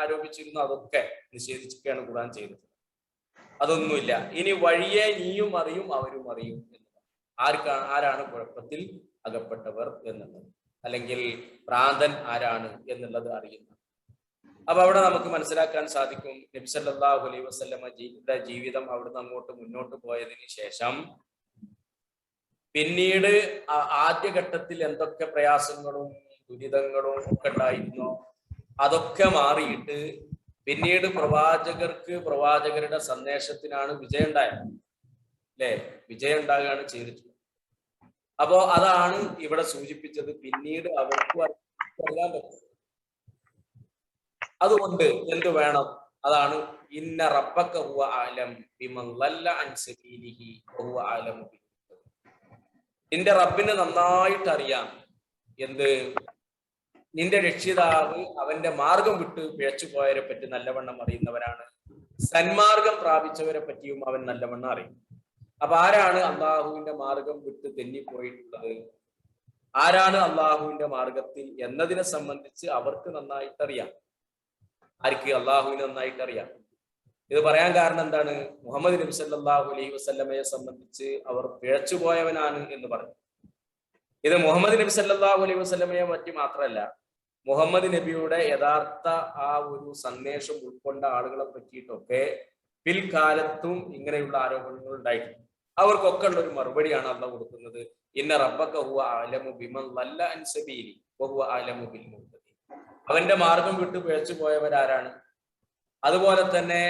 ആരോപിച്ചിരുന്നു അതൊക്കെ നിഷേധിക്കുകയാണ് ഖുർആൻ ചെയ്തത്. അതൊന്നുമില്ല. ഇനി വഴിയെ നീയും അറിയും അവരും അറിയും എന്നുള്ളത്. ആരാണ് കുഴപ്പത്തിൽ അകപ്പെട്ടവർ എന്നുള്ളത്, അല്ലെങ്കിൽ ഭ്രാന്തൻ ആരാണ് എന്നുള്ളത് അറിയുന്നത്. അപ്പൊ അവിടെ നമുക്ക് മനസ്സിലാക്കാൻ സാധിക്കും, നബി സല്ലല്ലാഹു അലൈഹി വസല്ലമ ജീവിതം അവിടുന്ന് അങ്ങോട്ട് മുന്നോട്ട് പോയതിന് ശേഷം പിന്നീട് ആദ്യഘട്ടത്തിൽ എന്തൊക്കെ പ്രയാസങ്ങളും ദുരിതങ്ങളും ഒക്കെ ഉണ്ടായിരുന്നോ അതൊക്കെ മാറിയിട്ട് പിന്നീട് പ്രവാചകരുടെ സന്ദേശത്തിനാണ് വിജയം ഉണ്ടായത് അല്ലെ. വിജയം ഉണ്ടാകുകയാണ് ചെയ്തിട്ടുള്ളത്. അപ്പോ അതാണ് ഇവിടെ സൂചിപ്പിച്ചത്. പിന്നീട് അവർക്ക് അറിയാൻ പറ്റും. അതുകൊണ്ട് എന്ത് വേണം? അതാണ് ഇന്ന റബ്ബക ഹുവ അഅലം ബിമൻ ളല്ല അൻ സബീലിഹി വഹുവ അഅലമു ബിൽ. നിന്റെ റബ്ബിന് നന്നായിട്ട് അറിയാം എന്ത്, നിന്റെ രക്ഷിതാവ് അവന്റെ മാർഗം വിട്ട് പിഴച്ചു പോയവരെ പറ്റി നല്ലവണ്ണം അറിയുന്നവരാണ്. സന്മാർഗം പ്രാപിച്ചവരെ പറ്റിയും അവൻ നല്ലവണ്ണം അറിയും. അപ്പൊ ആരാണ് അള്ളാഹുവിന്റെ മാർഗം വിട്ട് തെന്നിപ്പോയിട്ടുള്ളത്, ആരാണ് അള്ളാഹുവിന്റെ മാർഗത്തിൽ എന്നതിനെ സംബന്ധിച്ച് അവർക്ക് നന്നായിട്ട് അറിയാം. ആർക്ക്? അള്ളാഹുവിന് നന്നായിട്ട് അറിയാം. ഇത് പറയാൻ കാരണം എന്താണ്? മുഹമ്മദ് നബി സല്ലല്ലാഹു അലൈഹി വസല്ലമയെ സംബന്ധിച്ച് അവർ പിഴച്ചുപോയവനാണ് എന്ന് പറഞ്ഞു. ഇത് മുഹമ്മദ് നബി സല്ലല്ലാഹു അലൈഹി വസല്ലമയെ പറ്റി മാത്രമല്ല, മുഹമ്മദ് നബിയുടെ യഥാർത്ഥ ആ ഒരു സന്ദേശം ഉൾക്കൊണ്ട ആളുകളെ പറ്റിയിട്ടൊക്കെ പിൽക്കാലത്തും ഇങ്ങനെയുള്ള ആരോപണങ്ങൾ ഉണ്ടായിട്ടുണ്ട്. അവർക്കൊക്കെ ഉള്ള ഒരു മറുപടിയാണ് അള്ളാഹു കൊടുക്കുന്നത്. ഇന്ന റബ്ബക ഹുവ അഅലമു ബിമൻ ളല്ല അൻ സബീലി വഹുവ അഅലമു ബിൽ മുഹ്തദീൻ. അവന്റെ മാർഗം വിട്ട് പിഴച്ചു പോയവരാരാണ്, അതുപോലെ തന്നെ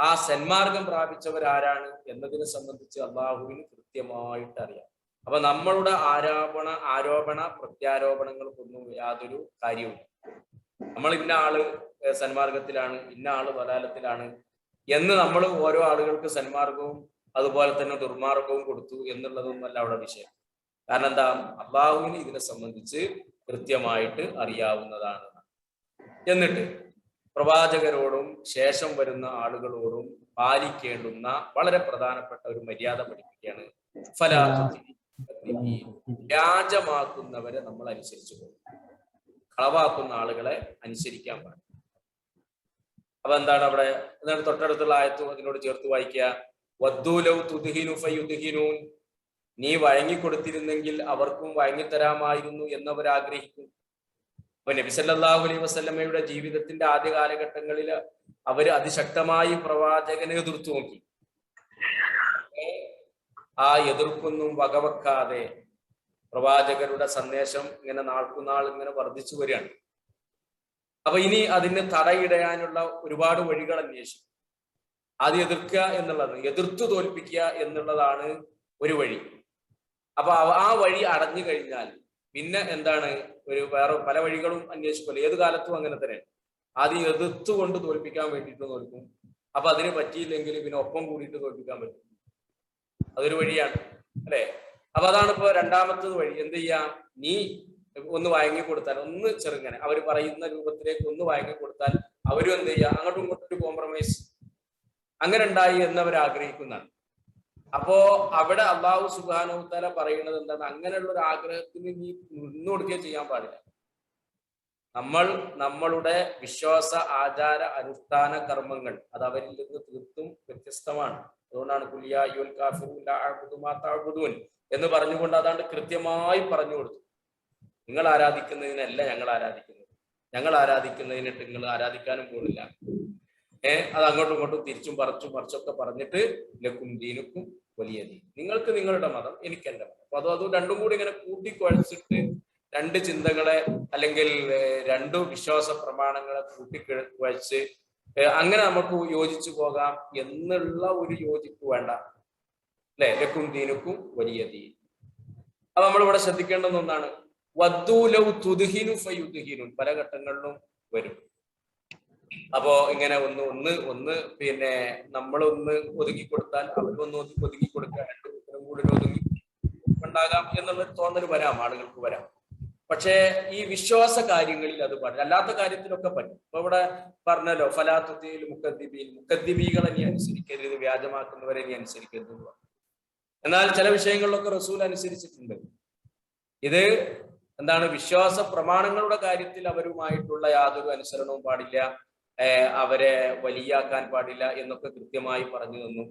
ആ സന്മാർഗം പ്രാപിച്ചവരാരാണ് എന്നതിനെ സംബന്ധിച്ച് അള്ളാഹുവിന് കൃത്യമായിട്ട് അറിയാം. അപ്പൊ നമ്മളുടെ ആരോപണ പ്രത്യാരോപണങ്ങൾക്കൊന്നും യാതൊരു കാര്യവുമില്ല. നമ്മൾ ഇന്ന ആള് സന്മാർഗത്തിലാണ്, ഇന്ന ആള് വലാലത്തിലാണ് എന്ന് നമ്മൾ ഓരോ ആളുകൾക്ക് സന്മാർഗവും അതുപോലെ തന്നെ ദുർമാർഗവും കൊടുത്തു എന്നുള്ളതൊന്നുമല്ല അവിടെ വിഷയം. കാരണം എന്താ, അള്ളാഹുവിന് ഇതിനെ സംബന്ധിച്ച് കൃത്യമായിട്ട് അറിയാവുന്നതാണ്. എന്നിട്ട് പ്രവാചകരോടും ശേഷം വരുന്ന ആളുകളോടും പാലിക്കേണ്ടുന്ന വളരെ പ്രധാനപ്പെട്ട ഒരു മര്യാദ പഠിപ്പിക്കുകയാണ്. വ്യാജമാക്കുന്നവരെ നമ്മൾ അനുസരിച്ചു പോകും, കളവാക്കുന്ന ആളുകളെ അനുസരിക്കാൻ പാടില്ല. അപ്പൊ എന്താണ് അവിടെ, എന്താണ് തൊട്ടടുത്തുള്ള ആയത്ത് അതിനോട് ചേർത്ത് വായിക്കുക. വദ്ദൂലൗ തുദ്ഹിനു ഫയുദ്ഹിനൂൻ, നീ വഴങ്ങിക്കൊടുത്തിരുന്നെങ്കിൽ അവർക്കും വഴങ്ങിത്തരാമായിരുന്നു എന്നവർ ആഗ്രഹിക്കും. അപ്പൊ നബി സല്ലല്ലാഹു അലൈഹി വസല്ലമയുടെ ജീവിതത്തിന്റെ ആദ്യ കാലഘട്ടങ്ങളിൽ അവര് അതിശക്തമായി പ്രവാചകനെ എതിർത്തു നോക്കി. ആ എതിർപ്പൊന്നും വകവെക്കാതെ പ്രവാചകരുടെ സന്ദേശം ഇങ്ങനെ നാൾക്കുനാൾ ഇങ്ങനെ വർദ്ധിച്ചു വരികയാണ്. അപ്പൊ ഇനി അതിന് തടയിടാനുള്ള ഒരുപാട് വഴികൾ അന്വേഷിക്കും. ആദ്യം എതിർക്കുക എന്നുള്ളത്, എതിർത്തു തോൽപ്പിക്കുക എന്നുള്ളതാണ് ഒരു വഴി. അപ്പൊ ആ വഴി അടഞ്ഞു കഴിഞ്ഞാൽ പിന്നെ എന്താണ്, ഒരു വേറെ പല വഴികളും അന്വേഷിക്കുമല്ലോ. ഏത് കാലത്തും അങ്ങനെ തന്നെ. ആദ്യം എതിർത്തുകൊണ്ട് തോൽപ്പിക്കാൻ വേണ്ടിയിട്ട് നോക്കും. അപ്പൊ അതിന് പറ്റിയില്ലെങ്കിൽ പിന്നെ ഒപ്പം കൂടിയിട്ട് തോൽപ്പിക്കാൻ പറ്റും. അതൊരു വഴിയാണ്, അല്ലെ? അപ്പൊ അതാണ് ഇപ്പൊ രണ്ടാമത്തത് വഴി. എന്ത് ചെയ്യാം, നീ ഒന്ന് വഴങ്ങി കൊടുത്താൽ, ഒന്ന് ചെറുങ്ങനെ അവർ പറയുന്ന രൂപത്തിലേക്ക് ഒന്ന് വഴങ്ങി കൊടുത്താൽ അവരും എന്ത് ചെയ്യുക, അങ്ങോട്ടും ഇങ്ങോട്ടും ഒരു കോംപ്രമൈസ് അങ്ങനെ ഉണ്ടായി എന്നവർ ആഗ്രഹിക്കുന്നതാണ്. അപ്പോ അവിടെ അള്ളാഹു സുബ്ഹാനഹു വ തആല പറയുന്നത് എന്താണ്, അങ്ങനെയുള്ള ഒരു ആഗ്രഹത്തിന് നീ നിന്നു കൊടുക്കുകയും ചെയ്യാൻ പാടില്ല. നമ്മളുടെ വിശ്വാസ ആചാര അനുഷ്ഠാന കർമ്മങ്ങൾ അത് അവരിൽ നിന്ന് തീർത്തും വ്യത്യസ്തമാണ്. അതുകൊണ്ടാണ് ഖുൽ യാ അയ്യുഹൽ കാഫിറൂൻ ലാ അഅ്ബുദു മാ തഅ്ബുദൂൻ എന്ന് പറഞ്ഞുകൊണ്ട് അതാണ്ട് കൃത്യമായി പറഞ്ഞു കൊടുത്തു. നിങ്ങൾ ആരാധിക്കുന്നതിനല്ല ഞങ്ങൾ ആരാധിക്കുന്നത്, ഞങ്ങൾ ആരാധിക്കുന്നതിനിട്ട് നിങ്ങൾ ആരാധിക്കാനും പോണില്ല. അത് അങ്ങോട്ടും ഇങ്ങോട്ടും തിരിച്ചും മറിച്ചൊക്കെ പറഞ്ഞിട്ട് ലക്കും ദീനുക്കും വലിയ ദീൻ, നിങ്ങൾക്ക് നിങ്ങളുടെ മതം, എനിക്ക് എന്റെ മതം. അപ്പൊ അത് രണ്ടും കൂടി ഇങ്ങനെ കൂട്ടിക്കുഴച്ചിട്ട് രണ്ട് ചിന്തകളെ അല്ലെങ്കിൽ രണ്ടു വിശ്വാസ പ്രമാണങ്ങളെ കൂട്ടിക്കുഴച്ച് അങ്ങനെ നമുക്ക് യോജിച്ചു പോകാം എന്നുള്ള ഒരു യോജിപ്പ് വേണ്ട, അല്ലെ? ലക്കും ദീനുക്കും വലിയ ദീൻ. അപ്പൊ നമ്മളിവിടെ ശ്രദ്ധിക്കേണ്ടുന്ന ഒന്നാണ്, വദ്ദൂലൗ തുദ്ഹിനു ഫയുദ്ഹിനൂൻ, പല ഘട്ടങ്ങളിലും വരും. അപ്പോ ഇങ്ങനെ ഒന്ന് പിന്നെ നമ്മളൊന്ന് ഒതുങ്ങി കൊടുത്താൽ അവരൊന്ന് ഒതുങ്ങി കൊടുക്കുക, രണ്ടു കൂട്ടരും കൂടി ഒതുങ്ങി ഉണ്ടാകാം എന്നുള്ള തോന്നൽ വരാം, ആളുകൾക്ക് വരാം. പക്ഷേ ഈ വിശ്വാസ കാര്യങ്ങളിൽ അത് പാടില്ല, അല്ലാത്ത കാര്യത്തിലൊക്കെ പറ്റും. അപ്പൊ ഇവിടെ പറഞ്ഞല്ലോ, ഫലാത്തുദ്ദീൽ മുക്കദ്ദിബീൻ, മുക്കദ്ദിബീകളെ നീ അനുസരിക്കരുത്, വ്യാജമാക്കുന്നവരെ നീ അനുസരിക്കരുത്. എന്നാൽ ചില വിഷയങ്ങളിലൊക്കെ റസൂൽ അനുസരിച്ചിട്ടുണ്ട്. ഇത് എന്താണ്, വിശ്വാസ പ്രമാണങ്ങളുടെ കാര്യത്തിൽ അവരുമായിട്ടുള്ള യാതൊരു അനുസരണവും പാടില്ല, അവരെ വലിയാക്കാൻ പാടില്ല എന്നൊക്കെ കൃത്യമായി പറഞ്ഞു തന്നു.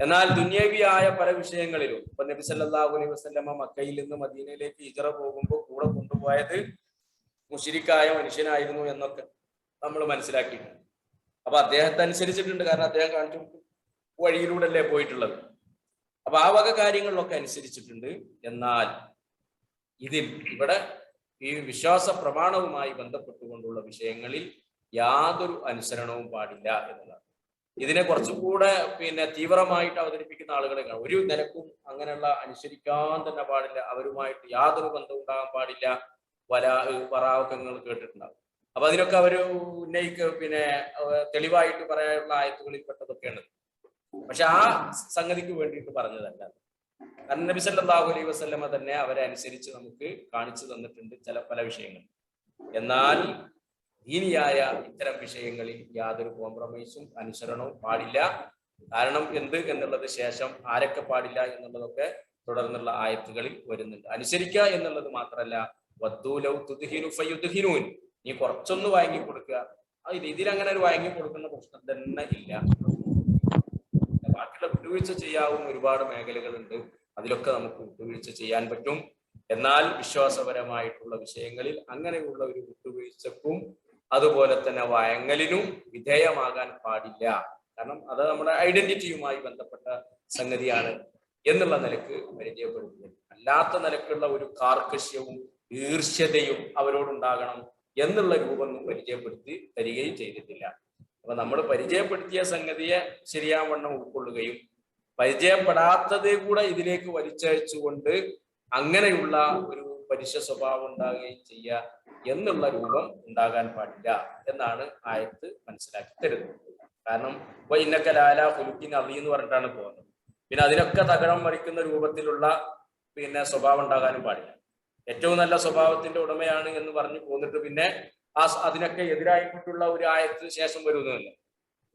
എന്നാൽ ദുന്യവിയായ പല വിഷയങ്ങളിലും ഇപ്പൊ നബി സല്ലല്ലാഹു അലൈഹി വസല്ലമ മക്കയിൽ നിന്ന് മദീനയിലേക്ക് ഹിജ്റ പോകുമ്പോൾ കൂടെ കൊണ്ടുപോയത് മുശ്രിക്കായ മനുഷ്യനായിരുന്നു എന്നൊക്കെ നമ്മൾ മനസ്സിലാക്കിയിട്ടുണ്ട്. അപ്പൊ അദ്ദേഹത്തെ അനുസരിച്ചിട്ടുണ്ട്, കാരണം അദ്ദേഹം കാണിച്ചു വഴിയിലൂടെ അല്ലേ പോയിട്ടുള്ളത്. അപ്പൊ ആ വക കാര്യങ്ങളിലൊക്കെ അനുസരിച്ചിട്ടുണ്ട്. എന്നാൽ ഇവിടെ ഈ വിശ്വാസ പ്രമാണവുമായി ബന്ധപ്പെട്ടുകൊണ്ടുള്ള വിഷയങ്ങളിൽ യാതൊരു അനുസരണവും പാടില്ല എന്നതാണ്. ഇതിനെ കുറച്ചുകൂടെ പിന്നെ തീവ്രമായിട്ട് അവതരിപ്പിക്കുന്ന ആളുകളെ കാണും. ഒരു നിലക്കും അങ്ങനെയുള്ള അനുസരിക്കാൻ തന്നെ പാടില്ല, അവരുമായിട്ട് യാതൊരു ബന്ധവും ഉണ്ടാകാൻ പാടില്ല, വറാവക്കങ്ങൾ കേട്ടിട്ടുണ്ടാകും. അപ്പൊ അതിനൊക്കെ അവർ പിന്നെ തെളിവായിട്ട് പറയാനുള്ള ആയത്തുകളിൽ പെട്ടതൊക്കെയാണ്. പക്ഷെ ആ സംഗതിക്ക് വേണ്ടിയിട്ട് പറഞ്ഞതല്ല. നബി സല്ലല്ലാഹു അലൈഹി വസല്ലമ തന്നെ അവരെ അനുസരിച്ച് നമുക്ക് കാണിച്ചു തന്നിട്ടുണ്ട് പല വിഷയങ്ങൾ. എന്നാൽ ദീനിയായ ഇത്തരം വിഷയങ്ങളിൽ യാതൊരു കോംപ്രമൈസും അനുസരണവും പാടില്ല. കാരണം എന്ത് എന്നുള്ളത് ശേഷം ആരൊക്കെ പാടില്ല എന്നുള്ളതൊക്കെ തുടർന്നുള്ള ആയത്തുകളിൽ വരുന്നുണ്ട്. അനുസരിക്കുക എന്നുള്ളത് മാത്രമല്ല, വദ്ദൂലൗ തുദ്ഹിനു ഫയുദ്ഹിനൂൻ, നീ കുറച്ചൊന്ന് വാങ്ങി കൊടുക്കുക. ആ രീതിയിൽ അങ്ങനെ ഒരു വാങ്ങി കൊടുക്കുന്ന പ്രശ്നം തന്നെ ഇല്ല. ബാക്കിയുള്ള വിട്ടുവീഴ്ച ചെയ്യാവുന്ന ഒരുപാട് മേഖലകളുണ്ട്, അതിലൊക്കെ നമുക്ക് വിട്ടുവീഴ്ച ചെയ്യാൻ പറ്റും. എന്നാൽ വിശ്വാസപരമായിട്ടുള്ള വിഷയങ്ങളിൽ അങ്ങനെയുള്ള ഒരു വിട്ടുവീഴ്ചക്കും അതുപോലെ തന്നെ വഴങ്ങലിനും വിധേയമാകാൻ പാടില്ല. കാരണം അത് നമ്മുടെ ഐഡന്റിറ്റിയുമായി ബന്ധപ്പെട്ട സംഗതിയാണ് എന്നുള്ള നിലക്ക് പരിചയപ്പെടുത്തുന്നത്. അല്ലാത്ത നിലക്കുള്ള ഒരു കാർക്കശ്യവും ഈർഷ്യതയും അവരോടുണ്ടാകണം എന്നുള്ള രൂപമൊന്നും പരിചയപ്പെടുത്തി തരികയും ചെയ്തിട്ടില്ല. അപ്പൊ നമ്മൾ പരിചയപ്പെടുത്തിയ സംഗതിയെ ശരിയാവണ്ണം ഉൾക്കൊള്ളുകയും പരിചയപ്പെടാത്തതേ കൂടെ ഇതിലേക്ക് വലിച്ചയച്ചുകൊണ്ട് അങ്ങനെയുള്ള ഒരു പലിശ സ്വഭാവം ഉണ്ടാകുകയും ചെയ്യുക എന്നുള്ള രൂപം ഉണ്ടാകാൻ പാടില്ല എന്നാണ് ആയത്ത് മനസ്സിലാക്കി തരുന്നത്. കാരണം ഇന്നക ലാലാ ഖുലുഖിൻ അദീം എന്ന് പറഞ്ഞിട്ടാണ് പോകുന്നത്. പിന്നെ അതിനൊക്കെ തകിടം മറിക്കുന്ന രൂപത്തിലുള്ള പിന്നെ സ്വഭാവം ഉണ്ടാകാനും പാടില്ല. ഏറ്റവും നല്ല സ്വഭാവത്തിന്റെ ഉടമയാണ് എന്ന് പറഞ്ഞു പോന്നിട്ട് പിന്നെ അതിനൊക്കെ എതിരായിട്ടുള്ള ഒരു ആയത്തിന് ശേഷം വരുന്നതല്ല.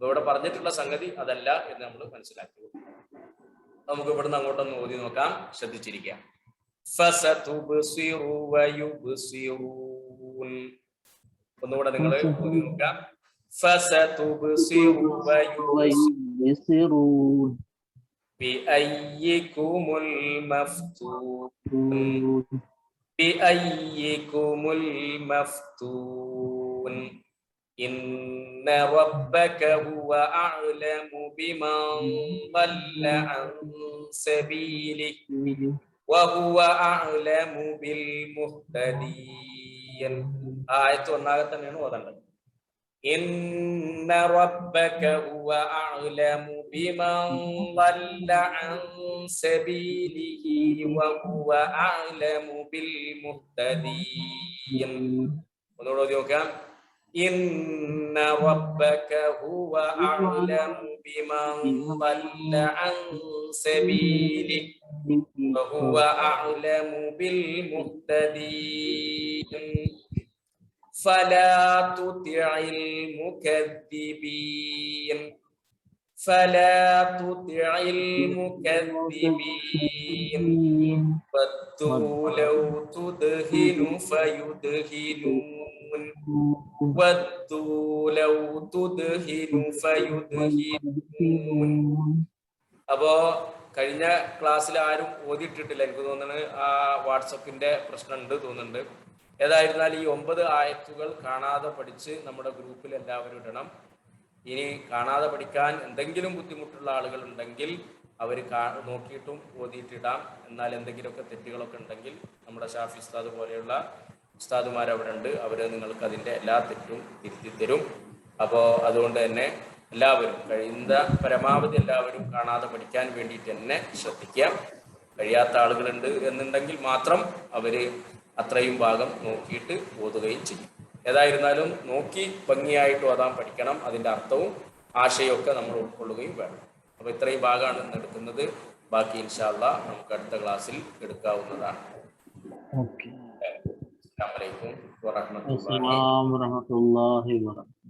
ഇവിടെ പറഞ്ഞിട്ടുള്ള സംഗതി അതല്ല എന്ന് നമ്മൾ മനസ്സിലാക്കി. നമുക്ക് ഇവിടുന്ന് അങ്ങോട്ടൊന്ന് ഓതി നോക്കാം, ശ്രദ്ധിച്ചിരിക്കാം. ഒന്നുകൂടെ നിങ്ങൾ ഓതി നോക്കാം. ബിഅയ്യികുമുൽ മഫ്തൂൻ ബിഅയ്യികുമുൽ മഫ്തൂൻ ഇന്ന റബ്ബക ഹുവ അഅലമു ബിമൻ ളല്ല അൻ സബീലിഹി വഹുവ അഅലമു ബിൽ മുഹ്തദീൻ. ആയത്ത് ഒന്നാകെ തന്നെയാണ് ഓതേണ്ടത്. ഇന്ന റബ്ബക ഹുവ അഅലമു ബിമൻ ളല്ല അൻ സബീലിഹി വഹുവ അഅലമു ബിൽ മുഹ്തദീൻ. ഒന്നുകൂടെ ഓതി നോക്കാം. ഇന്ന റബ്ബക ഹുവ അഅലമു ബിമൻ ളല്ല അൻ സബീലിഹി വഹുവ അഅലമു ബിൽ മുഹ്തദീൻ. فلا تطع المكذبين فلا تطع المكذبين ودوا لو تدهن فيدهنون ودوا لو تدهن فيدهنون. അപ്പോ കഴിഞ്ഞ ക്ലാസ്സിൽ ആരും ഓതിയിട്ടിട്ടില്ല, എനിക്ക് തോന്നുന്നത് ആ വാട്സപ്പിന്റെ പ്രശ്നമുണ്ട് തോന്നുന്നുണ്ട്. ഏതായിരുന്നാലും ഈ 9 ആയത്തുകൾ കാണാതെ പഠിച്ച് നമ്മുടെ ഗ്രൂപ്പിൽ എല്ലാവരും ഇടണം. ഇനി കാണാതെ പഠിക്കാൻ എന്തെങ്കിലും ബുദ്ധിമുട്ടുള്ള ആളുകൾ ഉണ്ടെങ്കിൽ അവർ നോക്കിയിട്ടും ഓതിയിട്ടിടാം. എന്നാൽ എന്തെങ്കിലുമൊക്കെ തെറ്റുകളൊക്കെ ഉണ്ടെങ്കിൽ നമ്മുടെ ഷാഫി ഉസ്താദ് പോലെയുള്ള ഉസ്താദുമാർ അവിടെ ഉണ്ട്, അവർ നിങ്ങൾക്ക് അതിൻ്റെ എല്ലാ തെറ്റും തിരുത്തി തരും. അപ്പോൾ അതുകൊണ്ട് തന്നെ എല്ലാവരും കഴിയുന്ന പരമാവധി എല്ലാവരും കാണാതെ പഠിക്കാൻ വേണ്ടിയിട്ട് തന്നെ ശ്രദ്ധിക്കുക. കഴിയാത്ത ആളുകളുണ്ട് എന്നുണ്ടെങ്കിൽ മാത്രം അവർ അത്രയും ഭാഗം നോക്കിയിട്ട് ഓതുകയും ചെയ്യും. ഏതായിരുന്നാലും നോക്കി ഭംഗിയായിട്ട് ഓതാൻ പഠിക്കണം. അതിൻ്റെ അർത്ഥവും ആശയമൊക്കെ നമ്മൾ ഉൾക്കൊള്ളുകയും വേണം. അപ്പോൾ ഇത്രയും ഭാഗമാണ് ഇന്ന് എടുക്കുന്നത്. ബാക്കി ഇൻഷാ അല്ലാഹ് നമുക്ക് അടുത്ത ക്ലാസ്സിൽ എടുക്കാവുന്നതാണ്. അസ്സലാമു അലൈക്കും വറഹ്മത്തുള്ളാഹി വബറകാതുഹു.